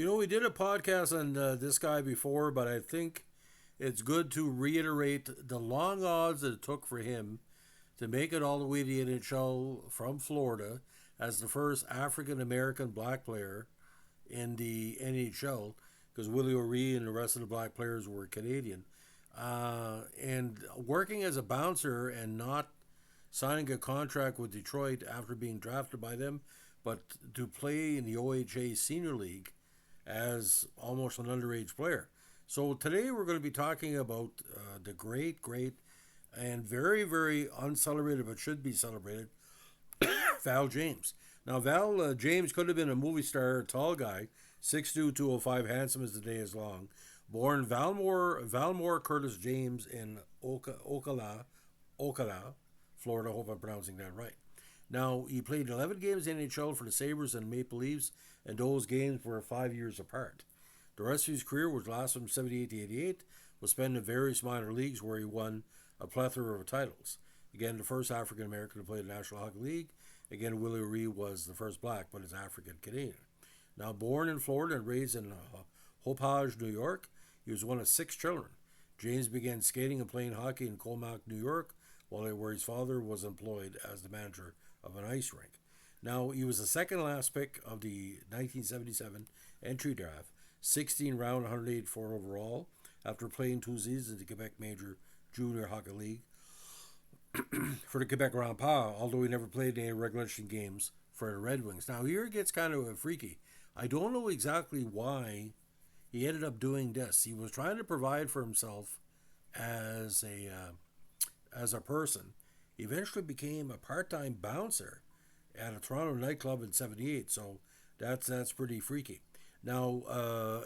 We did a podcast on this guy before, but I think it's good to reiterate the long odds that it took for him to make it all the way to the NHL from Florida as the first African American black player in the NHL, because Willie O'Ree and the rest of the black players were Canadian. And working as a bouncer and not signing a contract with Detroit after being drafted by them, but to play in the OHA Senior League as almost an underage player. So today we're going to be talking about the great, and very, very uncelebrated, but should be celebrated, Val James. Now, Val James could have been a movie star, tall guy, 6'2", 205, handsome as the day is long. Born Valmore Curtis James in Ocala, Florida. I hope I'm pronouncing that right. Now, he played 11 games in NHL for the Sabres and Maple Leafs, and those games were 5 years apart. The rest of his career, which lasted from 78 to 88, was spent in various minor leagues where he won a plethora of titles. Again, the first African American to play the National Hockey League. Again, Willie O'Ree was the first black, but is African Canadian. Now, born in Florida and raised in Hopage, New York, he was one of 6 children. James began skating and playing hockey in Colmac, New York, where his father was employed as the manager of an ice rink. Now, he was the second last pick of the 1977 entry draft, 16 round, 184 overall, after playing 2 seasons in the Quebec Major Junior Hockey League for the Quebec Remparts, although he never played any regulation games for the Red Wings. Now, here it gets kind of freaky. I don't know exactly why he ended up doing this. He was trying to provide for himself as a person. He eventually became a part-time bouncer at a Toronto nightclub in '78. So that's pretty freaky. Now,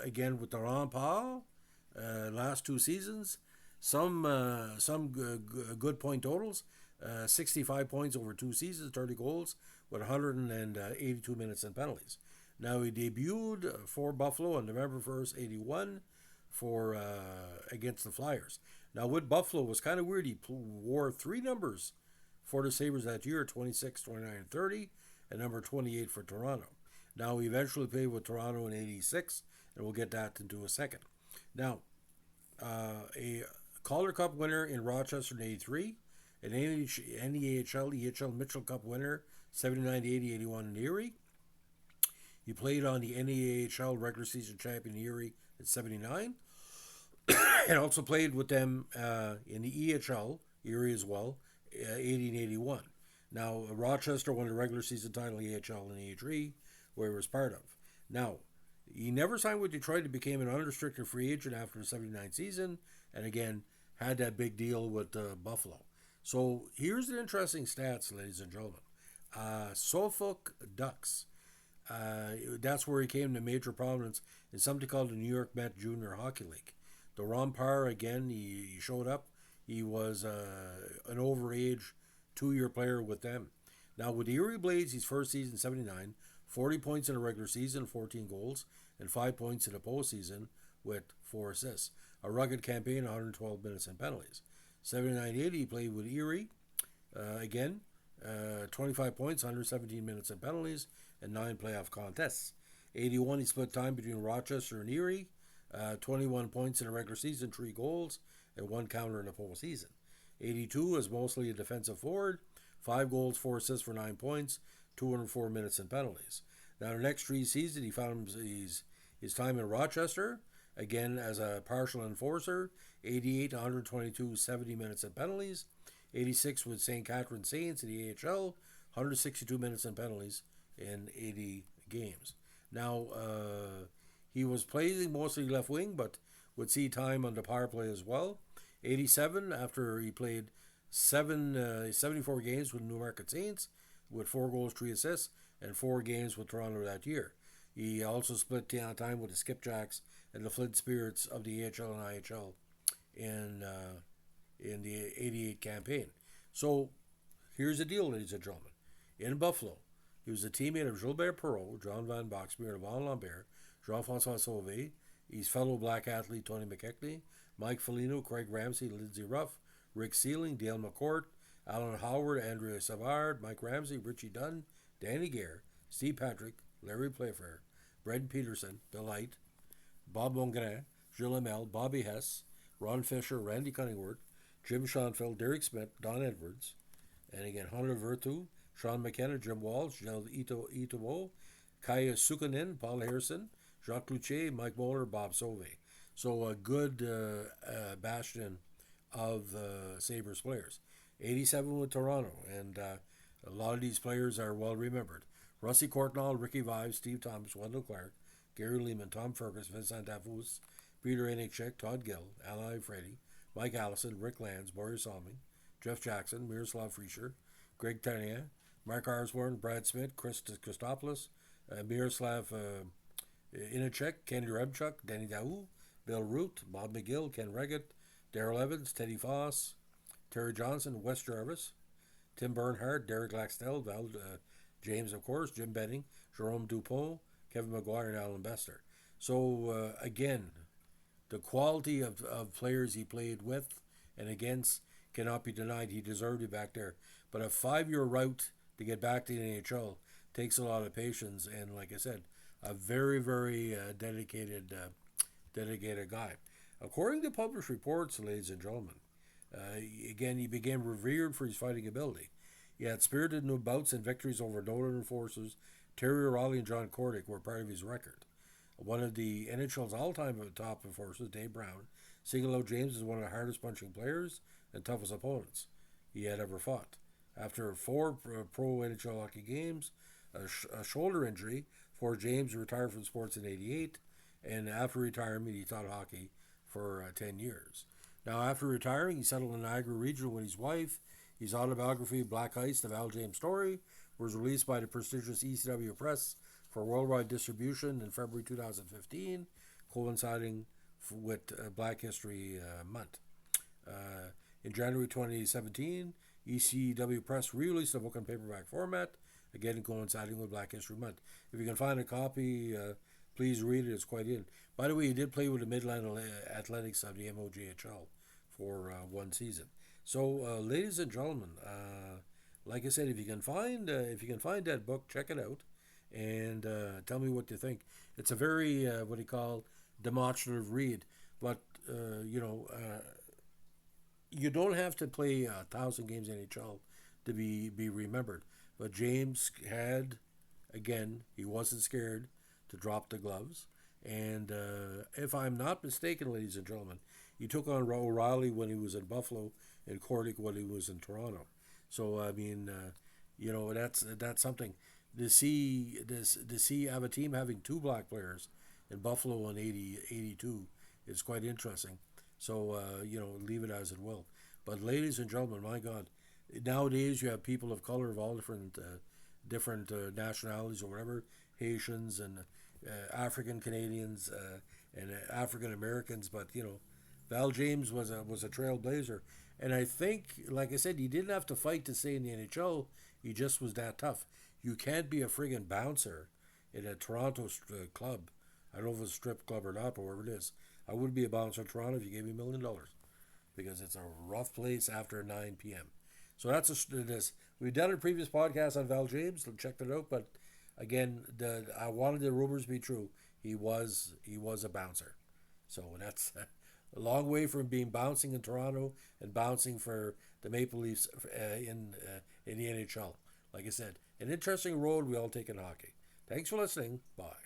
again with the Remparts, last 2 seasons, some good point totals. 65 points over 2 seasons, 30 goals with 182 minutes and penalties. Now he debuted for Buffalo on November 1st, 81 for against the Flyers. Now with Buffalo, it was kind of weird. He wore 3 numbers for the Sabres that year, 26, 29, and 30, and number 28 for Toronto. Now he eventually played with Toronto in 86, and we'll get that into a second. Now, a Calder Cup winner in Rochester in 83, an NEHL, EHL Mitchell Cup winner, 79, 80, 81 in Erie. He played on the NEHL regular season champion Erie in 79, and also played with them in the EHL, Erie as well, 80 and 81. Now, Rochester won the regular season title EHL and E3, where he was part of. Now, he never signed with Detroit. He became an unrestricted free agent after the 79 season, and again, had that big deal with Buffalo. So here's the interesting stats, ladies and gentlemen. Suffolk Ducks. That's where he came to major prominence in something called the New York Met Junior Hockey League. The Remparts, again, he showed up. He was an overage 2-year player with them. Now, with the Erie Blades, his first season, 79, 40 points in the regular season, 14 goals, and 5 points in the postseason with 4 assists. A rugged campaign, 112 minutes and penalties. 79-80, he played with Erie. Again, 25 points, 117 minutes and penalties, and 9 playoff contests. 81, he split time between Rochester and Erie. 21 points in the regular season, 3 goals, and 1 counter in the postseason. 82 is mostly a defensive forward. 5 goals, 4 assists for 9 points, 204 minutes and penalties. Now, the next 3 seasons, he found his time in Rochester, again as a partial enforcer. 88, 122, 70 minutes and penalties. 86 with St. Catherine Saints in the AHL, 162 minutes and penalties in 80 games. Now, he was playing mostly left wing, but would see time on the power play as well. 87, after he played 74 games with Newmarket Saints, with 4 goals, 3 assists, and 4 games with Toronto that year. He also split time with the Skipjacks and the Flint Spirits of the AHL and IHL in the 88 campaign. So, here's the deal, ladies and gentlemen. In Buffalo, he was a teammate of Gilbert Perreault, John Van Boxmeer, Yvon Lambert, Jean-François Sauvé, his fellow black athlete Tony McKechnie, Mike Foligno, Craig Ramsey, Lindsey Ruff, Rick Sealing, Dale McCourt, Alan Howard, Andrea Savard, Mike Ramsey, Richie Dunn, Danny Gare, Steve Patrick, Larry Playfair, Brendan Peterson, Bill Height, Bob Mongrain, Gilles Hamel, Bobby Hess, Ron Fisher, Randy Cunningworth, Jim Schoenfeld, Derek Smith, Don Edwards, and again Hunter Vertu, Sean McKenna, Jim Walsh, Gilles Itomo, Kaya Sukkanen, Paul Harrison, Jacques Luce, Mike Bowler, Bob Sauve. So a good bastion of Sabres players. 87 with Toronto, and a lot of these players are well remembered. Rusty Courtnall, Ricky Vives, Steve Thomas, Wendell Clark, Gary Lehman, Tom Fergus, Vincent Dafus, Peter Enichek, Todd Gill, Ally Freddy, Mike Allison, Rick Lands, Boris Salming, Jeff Jackson, Miroslav Friescher, Greg Tania, Mark Arsborn, Brad Smith, Chris Christopoulos, Miroslav Inichek, Kenny Rebchuk, Danny Daou, Bill Root, Bob McGill, Ken Reggett, Daryl Evans, Teddy Foss, Terry Johnson, Wes Jarvis, Tim Bernhardt, Derek Laxdell, Val James, of course, Jim Benning, Jerome Dupont, Kevin McGuire, and Alan Bester. So, again, the quality of players he played with and against cannot be denied. He deserved it back there. But a 5-year route to get back to the NHL takes a lot of patience, and like I said, a very, very dedicated guy. According to published reports, ladies and gentlemen, again, he became revered for his fighting ability. He had spirited new bouts and victories over Northern enforcers. Terry O'Reilly and John Cordick were part of his record. One of the NHL's all-time top enforcers, Dave Brown, singled out James as one of the hardest punching players and toughest opponents he had ever fought. After 4 pro NHL hockey games, a shoulder injury forced James to retire from sports in '88, and after retirement, he taught hockey for 10 years. Now, after retiring, he settled in Niagara Region with his wife. His autobiography, Black Ice, The Val James Story, was released by the prestigious ECW Press for worldwide distribution in February 2015, coinciding with Black History Month. In January 2017, ECW Press re-released the book in paperback format, again coinciding with Black History Month. If you can find a copy, please read it. It's quite in. By the way, he did play with the Midland Athletics of the MOJHL for 1 season. So, ladies and gentlemen, like I said, if you can find that book, check it out, and tell me what you think. It's a very what do you call demonstrative read, but you don't have to play 1,000 games in NHL to be remembered. But James had, again, he wasn't scared to drop the gloves. And if I'm not mistaken, ladies and gentlemen, he took on O'Reilly when he was in Buffalo and Cordick when he was in Toronto. So I mean, that's something to see. Have a team having 2 black players in Buffalo in 82 is quite interesting. So leave it as it will. But ladies and gentlemen, my God, nowadays you have people of color of all different nationalities or whatever, Haitians and African Canadians and African Americans. But Val James was a trailblazer, and I think, like I said, he didn't have to fight to stay in the NHL. He just was that tough. You can't be a friggin' bouncer in a Toronto club. I don't know if it's a strip club or not, but wherever it is. I would be a bouncer in Toronto if you gave me $1 million, because it's a rough place after 9 p.m. So that's this. We've done a previous podcast on Val James. Check that out. But again, I wanted the rumors to be true. He was a bouncer. So that's a long way from being bouncing in Toronto and bouncing for the Maple Leafs in the NHL. Like I said, an interesting road we all take in hockey. Thanks for listening. Bye.